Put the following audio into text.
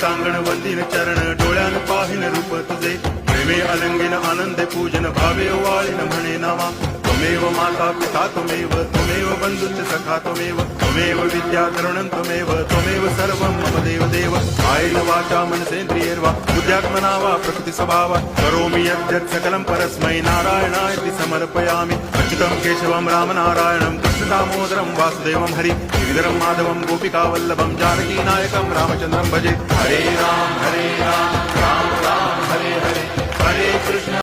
अंगण वंदिन चरण डोळ्यान पाहिन रूप तुझे प्रेमे अलंगिन आनंदे पूजन भावे ओवाळीन म्हणे नावा त्वमेव माता पिता त्वमेव बंधुश्च सखा त्वमेव विद्या तरुणं त्वमेव सर्वं मम देव कायेन वाचा मनसेन्द्रियैर्वा बुद्ध्यात्मना वा प्रकृति स्वभावात् करोमि यद्यत् सकलं परस्मै नारायणाय समर्पयामि अच्युतं केशवं रामनारायणं कृष्णदामोदरं वासुदेवं हरि गिरिधरं माधवं गोपिकावल्लभं जानकीनायकं रामचन्द्रं भजे हरे राम राम